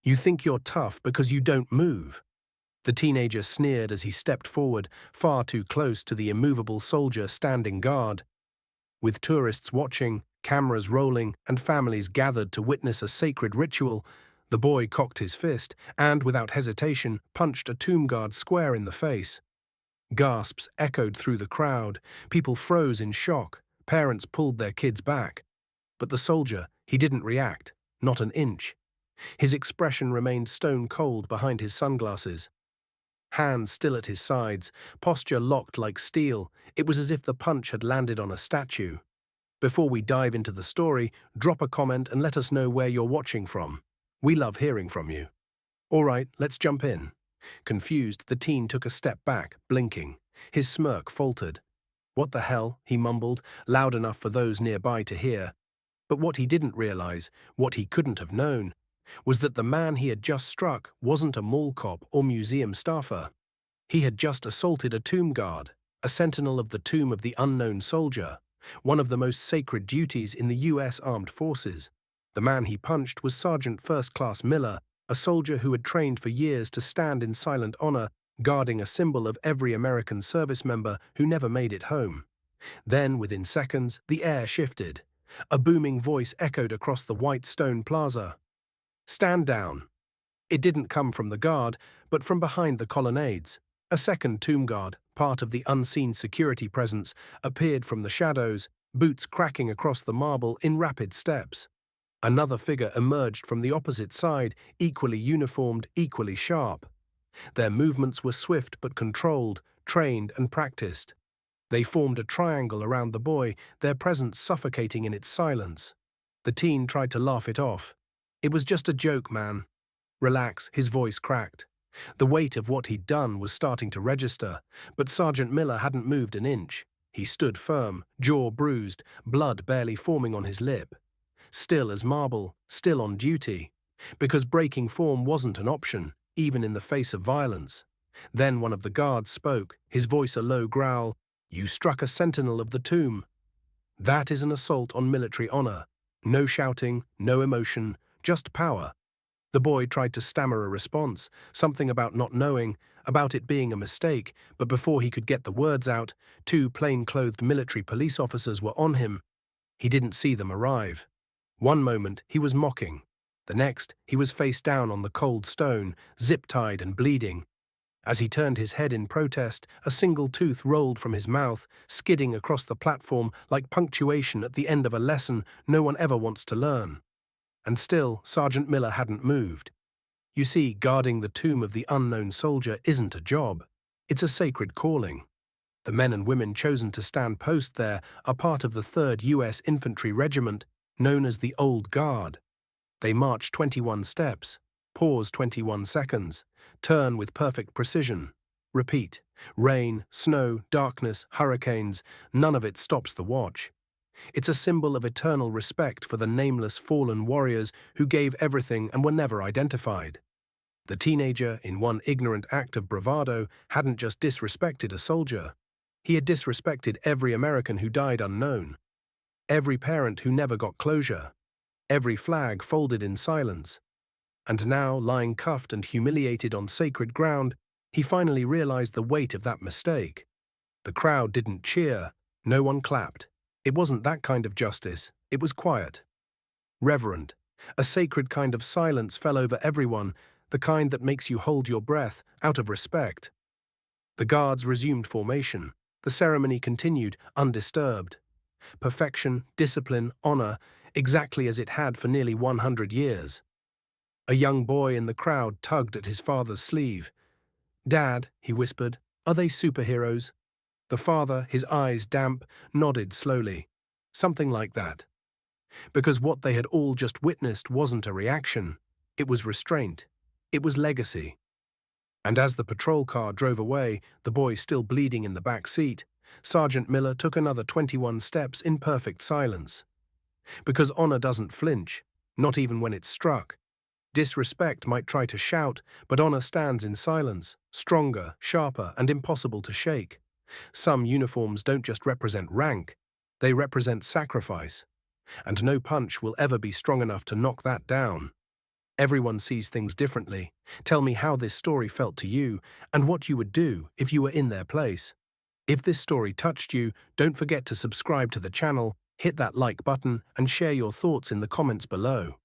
You think you're tough because you don't move." The teenager sneered as he stepped forward, far too close to the immovable soldier standing guard. With tourists watching, cameras rolling, and families gathered to witness a sacred ritual, the boy cocked his fist and, without hesitation, punched a tomb guard square in the face. Gasps echoed through the crowd. People froze in shock. Parents pulled their kids back. But the soldier, he didn't react, not an inch. His expression remained stone cold behind his sunglasses. Hands still at his sides, posture locked like steel. It was as if the punch had landed on a statue. Before we dive into the story, drop a comment and let us know where you're watching from. We love hearing from you. All right, let's jump in. Confused, the teen took a step back, blinking. His smirk faltered. "What the hell?" he mumbled, loud enough for those nearby to hear. But what he didn't realize, what he couldn't have known, was that the man he had just struck wasn't a mall cop or museum staffer. He had just assaulted a tomb guard, a sentinel of the tomb of the unknown soldier, one of the most sacred duties in the U.S. Armed Forces. The man he punched was Sergeant First Class Miller, a soldier who had trained for years to stand in silent honor, guarding a symbol of every American service member who never made it home. Then, within seconds, the air shifted. A booming voice echoed across the white stone plaza. "Stand down." It didn't come from the guard, but from behind the colonnades. A second tomb guard, part of the unseen security presence, appeared from the shadows, boots cracking across the marble in rapid steps. Another figure emerged from the opposite side, equally uniformed, equally sharp. Their movements were swift but controlled, trained and practiced. They formed a triangle around the boy, their presence suffocating in its silence. The teen tried to laugh it off. "It was just a joke, man." "Relax," his voice cracked. The weight of what he'd done was starting to register, but Sergeant Miller hadn't moved an inch. He stood firm, jaw bruised, blood barely forming on his lip. Still as marble, still on duty. Because breaking form wasn't an option, even in the face of violence. Then one of the guards spoke, his voice a low growl. "You struck a sentinel of the tomb. That is an assault on military honor. No shouting, no emotion, just power." The boy tried to stammer a response, something about not knowing, about it being a mistake, but before he could get the words out, two plain-clothed military police officers were on him. He didn't see them arrive. One moment, he was mocking. The next, he was face down on the cold stone, zip-tied and bleeding. As he turned his head in protest, a single tooth rolled from his mouth, skidding across the platform like punctuation at the end of a lesson no one ever wants to learn. And still, Sergeant Miller hadn't moved. You see, guarding the tomb of the unknown soldier isn't a job. It's a sacred calling. The men and women chosen to stand post there are part of the 3rd U.S. Infantry Regiment, known as the Old Guard. They march 21 steps, pause 21 seconds, turn with perfect precision. Repeat. Rain, snow, darkness, hurricanes, none of it stops the watch. It's a symbol of eternal respect for the nameless fallen warriors who gave everything and were never identified. The teenager, in one ignorant act of bravado, hadn't just disrespected a soldier. He had disrespected every American who died unknown. Every parent who never got closure. Every flag folded in silence. And now, lying cuffed and humiliated on sacred ground, he finally realized the weight of that mistake. The crowd didn't cheer. No one clapped. It wasn't that kind of justice. It was quiet. Reverent. A sacred kind of silence fell over everyone, the kind that makes you hold your breath, out of respect. The guards resumed formation. The ceremony continued, undisturbed. Perfection, discipline, honor, exactly as it had for nearly 100 years. A young boy in the crowd tugged at his father's sleeve. "Dad," he whispered, "are they superheroes?" The father, his eyes damp, nodded slowly. Something like that. Because what they had all just witnessed wasn't a reaction. It was restraint. It was legacy. And as the patrol car drove away, the boy still bleeding in the back seat, Sergeant Miller took another 21 steps in perfect silence. Because honor doesn't flinch, not even when it's struck. Disrespect might try to shout, but honor stands in silence, stronger, sharper, and impossible to shake. Some uniforms don't just represent rank, they represent sacrifice. And no punch will ever be strong enough to knock that down. Everyone sees things differently. Tell me how this story felt to you and what you would do if you were in their place. If this story touched you, don't forget to subscribe to the channel, hit that like button, and share your thoughts in the comments below.